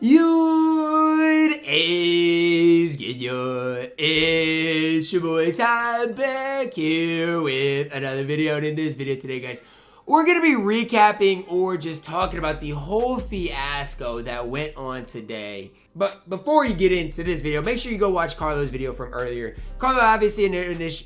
It's your boy Ty back here with another video. And in this video today, guys, we're going to be recapping or just talking about the whole fiasco that went on today. But before you get into this video, make sure you go watch Carlo's video from earlier. Carlo obviously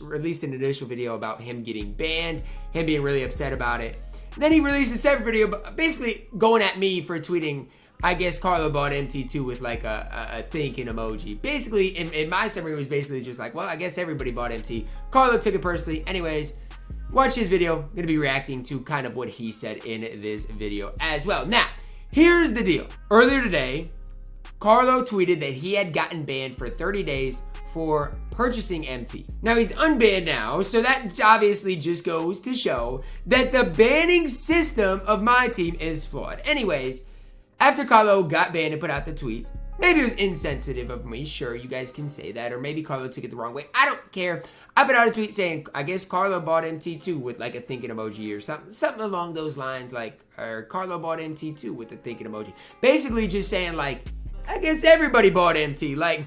released an initial video about him getting banned, him being really upset about it. Then he released a separate video basically going at me for tweeting, I guess Carlo bought MT2 with like a thinking emoji. Basically, in my summary, it was basically just like, well, I guess everybody bought MT. Carlo took it personally. Anyways, watch his video. I'm going to be reacting to kind of what he said in this video as well. Now, here's the deal. Earlier today, Carlo tweeted that he had gotten banned for 30 days for purchasing MT. Now he's unbanned now, so that obviously just goes to show that the banning system of MyTeam is flawed. Anyways, after Carlo got banned and put out the tweet, maybe it was insensitive of me, sure, you guys can say that, or maybe Carlo took it the wrong way, I don't care. I put out a tweet saying, I guess Carlo bought MT2 with like a thinking emoji or something along those lines, like, or Carlo bought MT2 with a thinking emoji. Basically just saying like, I guess everybody bought MT, like,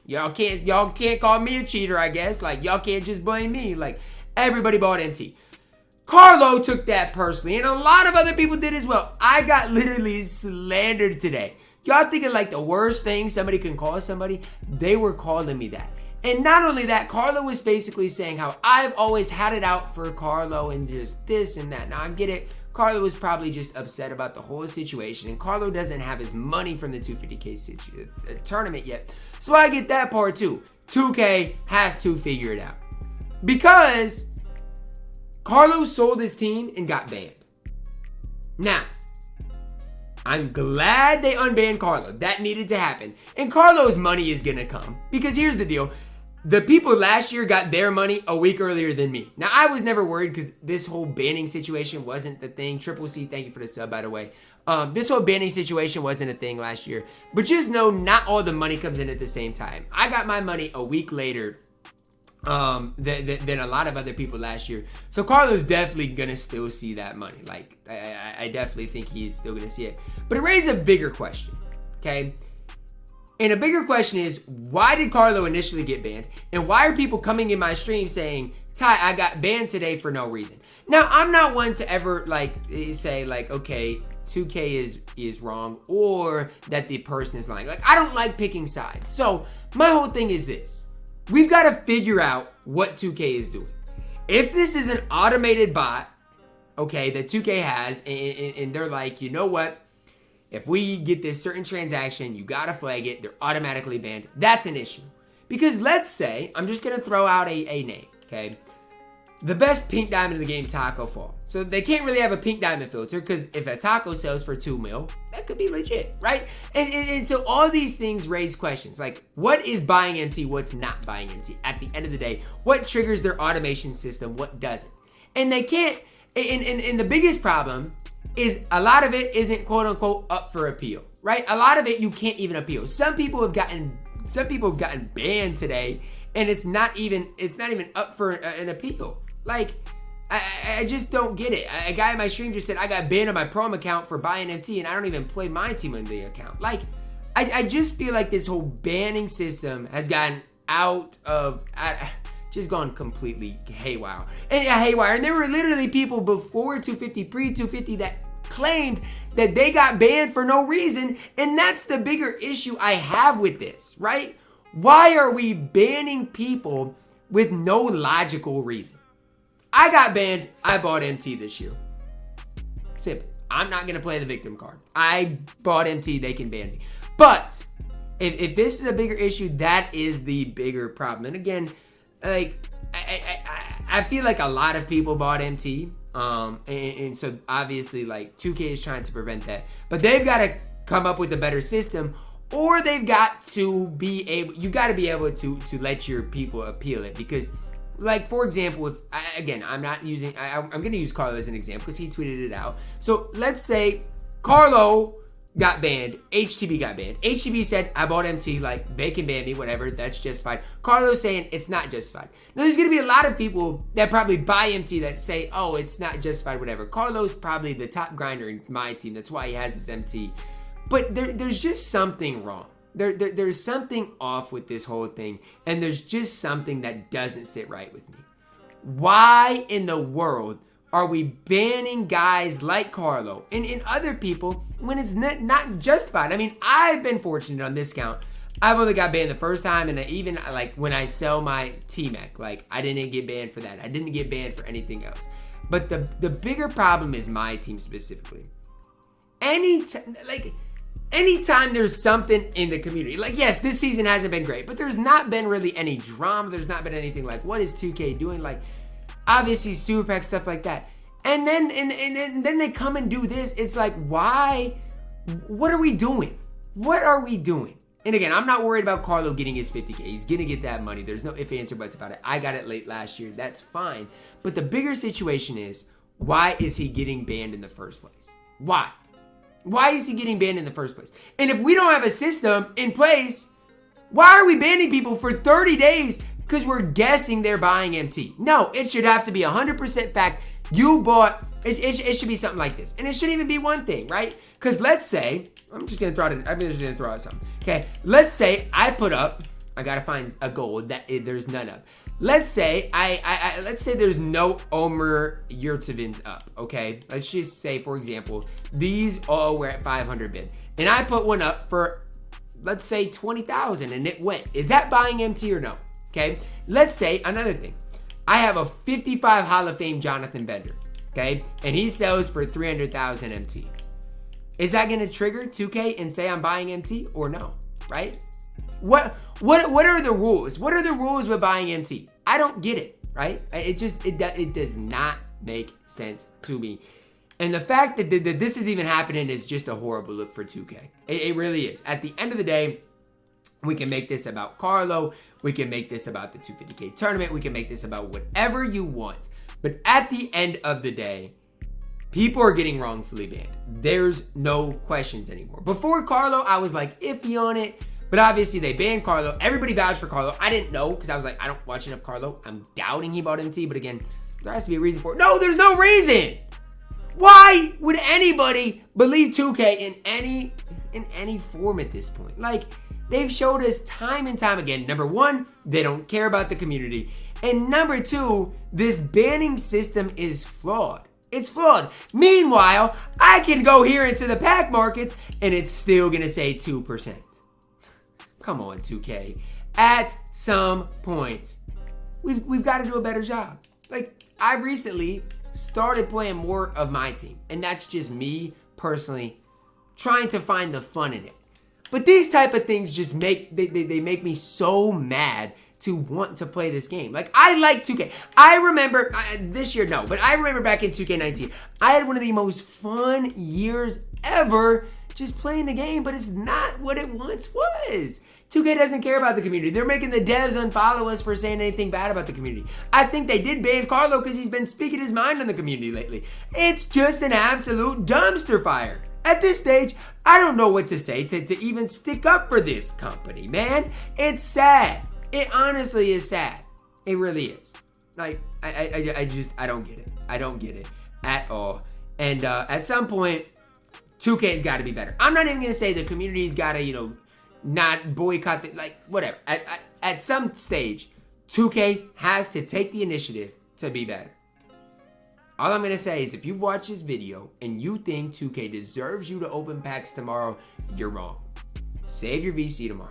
y'all can't call me a cheater, I guess, like, y'all can't just blame me, like, everybody bought MT. Carlo took that personally, and a lot of other people did as well. I got literally slandered today. Y'all thinking like the worst thing somebody can call somebody? They were calling me that. And not only that, Carlo was basically saying how I've always had it out for Carlo and just this and that. Now I get it. Carlo was probably just upset about the whole situation, and Carlo doesn't have his money from the 250K tournament yet. So I get that part too. 2K has to figure it out. Because Carlo sold his team and got banned. Now, I'm glad they unbanned Carlo. That needed to happen. And Carlo's money is going to come. Because here's the deal. The people last year got their money a week earlier than me. Now, I was never worried because this whole banning situation wasn't the thing. Triple C, thank you for the sub, by the way. This whole banning situation wasn't a thing last year. But just know, not all the money comes in at the same time. I got my money a week later than a lot of other people last year. So Carlo's definitely gonna still see that money. Like, I definitely think he's still gonna see it. But it raises a bigger question, okay? And a bigger question is, why did Carlo initially get banned? And why are people coming in my stream saying, Ty, I got banned today for no reason? Now, I'm not one to ever like say like, okay, 2K is wrong or that the person is lying. Like, I don't like picking sides. So my whole thing is this. We've got to figure out what 2K is doing. If this is an automated bot, okay, that 2K has, and they're like, you know what? If we get this certain transaction, you got to flag it. They're automatically banned. That's an issue. Because let's say, I'm just going to throw out a name, okay? The best pink diamond in the game, Taco Fall. So they can't really have a pink diamond filter because if a taco sells for 2 mil, that could be legit, right? And so all these things raise questions like, what is buying MT? What's not buying MT? At the end of the day, what triggers their automation system? What doesn't? And they can't, and the biggest problem is a lot of it isn't quote unquote up for appeal, right? A lot of it you can't even appeal. Some people have gotten banned today and it's not even up for an appeal. Like, I just don't get it. A guy in my stream just said, I got banned on my Prom account for buying MT and I don't even play MyTeam Unlimited account. Like, I just feel like this whole banning system has gotten just gone completely haywire. And there were literally people before 250, pre-250 that claimed that they got banned for no reason. And that's the bigger issue I have with this, right? Why are we banning people with no logical reason? I got banned. I bought MT this year. Simple. I'm not going to play the victim card. I bought MT. They can ban me. But if this is a bigger issue, that is the bigger problem. And again, like, I feel like a lot of people bought MT. And so obviously, like, 2K is trying to prevent that. But they've got to come up with a better system. Or they've got to be able, you got to be able to let your people appeal it. Because, like, for example, if, again, I'm going to use Carlo as an example because he tweeted it out. So let's say Carlo got banned, HTB got banned. HTB said, I bought MT, like, they can ban me, whatever, that's justified. Carlo's saying it's not justified. Now, there's going to be a lot of people that probably buy MT that say, oh, it's not justified, whatever. Carlo's probably the top grinder in my team. That's why he has his MT. But there's just something wrong. There's something off with this whole thing, and there's just something that doesn't sit right with me. Why in the world are we banning guys like Carlo and other people when it's not justified? I mean, I've been fortunate on this count. I've only got banned the first time, and even like when I sell my T-Mac, like I didn't get banned for that. I didn't get banned for anything else. But the bigger problem is MyTeam specifically. Anytime there's something in the community, like yes, this season hasn't been great, but there's not been really any drama. There's not been anything like, what is 2K doing? Like, obviously super pack stuff like that. And then they come and do this. It's like, why? What are we doing? What are we doing? And again, I'm not worried about Carlo getting his 50K. He's gonna get that money. There's no ifs, ands, or buts about it. I got it late last year. That's fine. But the bigger situation is, why is he getting banned in the first place? Why? Why is he getting banned in the first place? And if we don't have a system in place, why are we banning people for 30 days because we're guessing they're buying MT? No, it should have to be 100% fact. You bought, it should be something like this. And it shouldn't even be one thing, right? Because let's say, I'm just going to throw out something. Okay, let's say I put up, I got to find a gold that there's none of. Let's say let's say there's no Omer Yurtsevins up, okay? Let's just say, for example, these all were at 500 bid. And I put one up for, let's say, 20,000 and it went. Is that buying MT or no? Okay, let's say another thing. I have a 55 Hall of Fame Jonathan Bender, okay? And he sells for 300,000 MT. Is that gonna trigger 2K and say I'm buying MT or no, right? What are the rules? What are the rules with buying MT? I don't get it, right? It does not make sense to me. And the fact that this is even happening is just a horrible look for 2K. It really is. At the end of the day, we can make this about Carlo. We can make this about the 250K tournament. We can make this about whatever you want. But at the end of the day, people are getting wrongfully banned. There's no questions anymore. Before Carlo, I was like iffy on it. But obviously they banned Carlo. Everybody vouched for Carlo. I didn't know because I was like, I don't watch enough Carlo. I'm doubting he bought MT. But again, there has to be a reason for it. No, there's no reason. Why would anybody believe 2K in any form at this point? Like, they've showed us time and time again. Number one, they don't care about the community. And number two, this banning system is flawed. It's flawed. Meanwhile, I can go here into the pack markets and it's still gonna say 2%. Come on, 2K. At some point, we've got to do a better job. Like, I've recently started playing more of MyTeam, and that's just me personally trying to find the fun in it. But these type of things just make me so mad to want to play this game. Like, I like 2K. I remember, this year no, but I remember back in 2K19, I had one of the most fun years ever just playing the game, but it's not what it once was. 2K doesn't care about the community. They're making the devs unfollow us for saying anything bad about the community. I think they did ban Carlo because he's been speaking his mind on the community lately. It's just an absolute dumpster fire. At this stage, I don't know what to say to even stick up for this company, man. It's sad. It honestly is sad. It really is. Like, I don't get it. I don't get it at all. And at some point, 2K's got to be better. I'm not even going to say the community's got to, not boycott the, like, whatever. At some stage, 2K has to take the initiative to be better. All I'm going to say is if you've watched this video and you think 2K deserves you to open packs tomorrow, you're wrong. Save your VC tomorrow.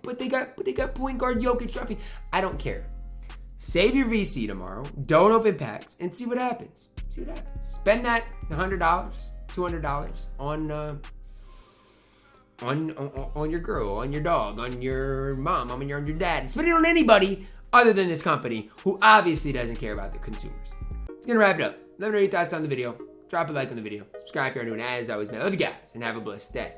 But they got point guard Jokic dropping. I don't care. Save your VC tomorrow. Don't open packs and see what happens. See what happens. Spend that $100, $200 on your girl, on your dog, on your mom, on your dad. Spend it on anybody other than this company who obviously doesn't care about the consumers. It's gonna wrap it up. Let me know your thoughts on the video. Drop a like on the video. Subscribe if you're new, and as always, man, I love you guys and have a blessed day.